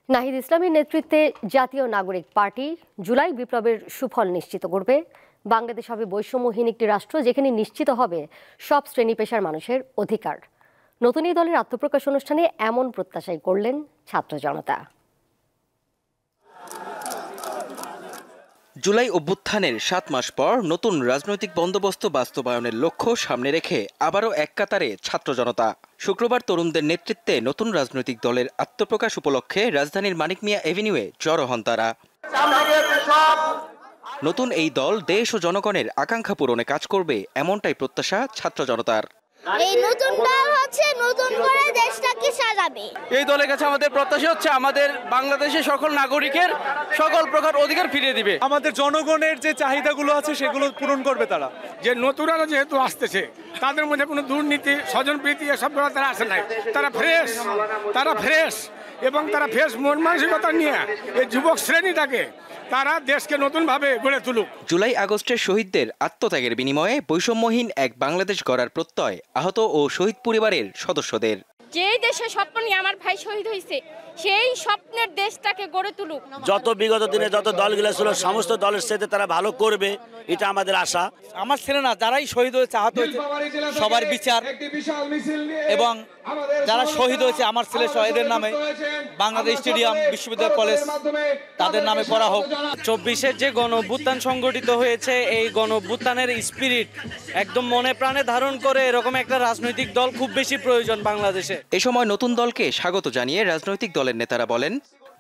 নাহিদ ইসলামের নেতৃত্বে জাতীয় নাগরিক পার্টি জুলাই বিপ্লবের সুফল নিশ্চিত করবে। বাংলাদেশ হবে বৈষম্যহীন একটি রাষ্ট্র, যেখানে নিশ্চিত হবে সব শ্রেণী পেশার মানুষের অধিকার। নতুন এই দলের আত্মপ্রকাশ অনুষ্ঠানে এমন প্রত্যাশাই করলেন ছাত্র জনতা। জুলাই অভ্যুত্থানের 7 মাস পর নতুন রাজনৈতিক বন্দোবস্ত বাস্তবায়নের লক্ষ্য সামনে রেখে আবারও এক কাতারে ছাত্র জনতা। শুক্রবার তরুণদের নেতৃত্বে নতুন রাজনৈতিক দলের আত্মপ্রকাশ উপলক্ষে রাজধানীর মানিক মিয়া এভিনিউয়ে জড়ো হন তারা। নতুন এই দল দেশ ও জনগণের আকাঙ্ক্ষা পূরণে কাজ করবে, এমনটাই প্রত্যাশা ছাত্র জনতার। এই নতুন দল হচ্ছে নতুন করে দেশটাকে সাজাবে। এই দলের কাছে আমাদের প্রত্যাশা হচ্ছে আমাদের বাংলাদেশের সকল নাগরিকের সকল প্রকার অধিকার ফিরিয়ে দিবে। আমাদের জনগণের যে চাহিদাগুলো আছে সেগুলো পূরণ করবে তারা। যে নতুনরা যেহেতু আসতেছে, তাদের মধ্যে কোনো দুর্নীতি, স্বজনপ্রীতি এসব তারা আসে নাই। তারা ফ্রেশ এবং তারা ফ্রেশ মন মানসিকতা নিয়ে এই যুবক শ্রেণীটাকে তারা দেশকে নতুনভাবে গড়ে তুলুক। জুলাই আগস্টের শহীদদের আত্মত্যাগের বিনিময়ে বৈষম্যহীন এক বাংলাদেশ গড়ার প্রত্যয় আহত ও শহীদ পরিবারের সদস্যদের। যেই দেশে স্বপ্ন নিয়ে আমার ভাই শহীদ হয়েছে, সেই স্বপ্নের দেশটাকে গড়ে তুলুক। যত বিগত দিনে যত দলগুলো ছিল সমস্ত দলের সাথে তারা ভালো করবে, এটা আমাদের আশা। আমার ছেলে না, যারাই শহীদ হয়েছে, আহত হয়েছে, সবার বিচার এবং যারা শহীদ হয়েছে আমার ছেলে সহ এদের নামে বাংলাদেশ স্টেডিয়াম, বিশ্ববিদ্যালয়, কলেজ তাদের নামে করা হোক। 24-এর যে গণ অভ্যুত্থান সংগঠিত হয়েছে, এই গণ অভ্যুত্থানের স্পিরিট একদম মনে প্রাণে ধারণ করে এরকম একটা রাজনৈতিক দল খুব বেশি প্রয়োজন বাংলাদেশে। এ সময় নতুন দলকে স্বাগত জানিয়ে রাজনৈতিক দলের নেতারা বলেন,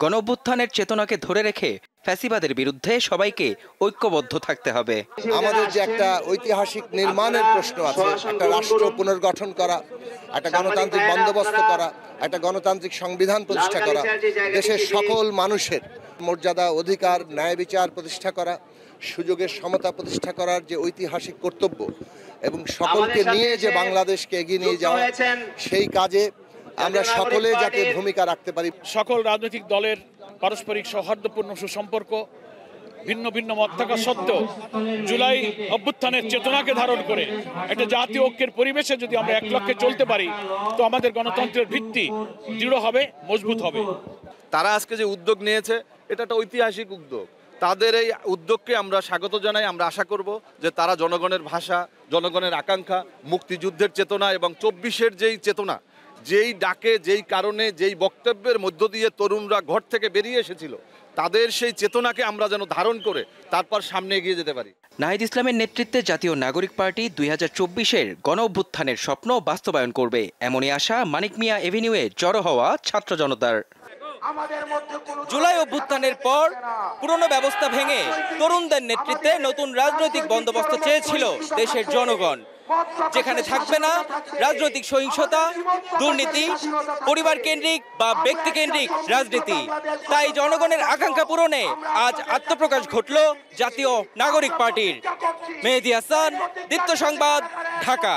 গণ অভ্যুত্থানের চেতনাকে ধরে রেখে ফ্যাসিবাদের বিরুদ্ধে সবাইকে ঐক্যবদ্ধ থাকতে হবে। আমাদের যে একটা ঐতিহাসিক নির্মাণের প্রশ্ন আছে, একটা রাষ্ট্র পুনর্গঠন করা, একটা গণতান্ত্রিক বন্দোবস্ত করা, একটা গণতান্ত্রিক সংবিধান প্রতিষ্ঠা করা, দেশের সকল মানুষের মর্যাদা, অধিকার, ন্যায় বিচার প্রতিষ্ঠা করা, সুযোগের সমতা প্রতিষ্ঠা করার যে ঐতিহাসিক কর্তব্য এবং সকলকে নিয়ে যে বাংলাদেশকে এগিয়ে নিয়ে যাওয়া, সেই কাজে আমরা সকলে যাতে ভূমিকা রাখতে পারি। সকল রাজনৈতিক দলের পারস্পরিক সৌহার্দ্যপূর্ণ সুসম্পর্ক, ভিন্ন ভিন্ন মত থাকা সত্ত্বেও জুলাই অভ্যুত্থানের চেতনাকে ধারণ করে একটা জাতীয় ঐক্যের পরিবেশে যদি আমরা এক লক্ষ্যে চলতে পারি, তো আমাদের গণতন্ত্রের ভিত্তি দৃঢ় হবে, মজবুত হবে। তারা আজকে যে উদ্যোগ নিয়েছে, এটা একটা ঐতিহাসিক উদ্যোগ। তাদের এই উদ্যোগকে আমরা স্বাগত জানাই। আমরা আশা করব যে তারা জনগণের ভাষা, জনগণের আকাঙ্ক্ষা, মুক্তিযুদ্ধের চেতনা এবং 24-এর যেই চেতনা, যেই ডাকে, যেই কারণে, যেই বক্তব্যের মধ্য দিয়ে তরুণরা ঘর থেকে বেরিয়ে এসেছিল, তাদের সেই চেতনাকে আমরা যেন ধারণ করে তারপর সামনে এগিয়ে যেতে পারি। নাহিদ ইসলামের নেতৃত্বে জাতীয় নাগরিক পার্টি 2024-এর গণ অভ্যুত্থানের স্বপ্ন বাস্তবায়ন করবে, এমনই আশা মানিক মিয়া এভিনিউয়ে জড়ো হওয়া ছাত্র জনতার। জুলাই অভ্যুত্থানের পর পুরনো ব্যবস্থা ভেঙে তরুণদের নেতৃত্বে নতুন রাজনৈতিক বন্দোবস্ত চেয়েছিল দেশের জনগণ, যেখানে থাকবে না রাজনৈতিক সহিংসতা, দুর্নীতি, পরিবার কেন্দ্রিক বা ব্যক্তি কেন্দ্রিক রাজনীতি। তাই জনগণের আকাঙ্ক্ষা পূরণে আজ আত্মপ্রকাশ ঘটল জাতীয় নাগরিক পার্টির। মেহেদী হাসান, দীপ্ত সংবাদ, ঢাকা।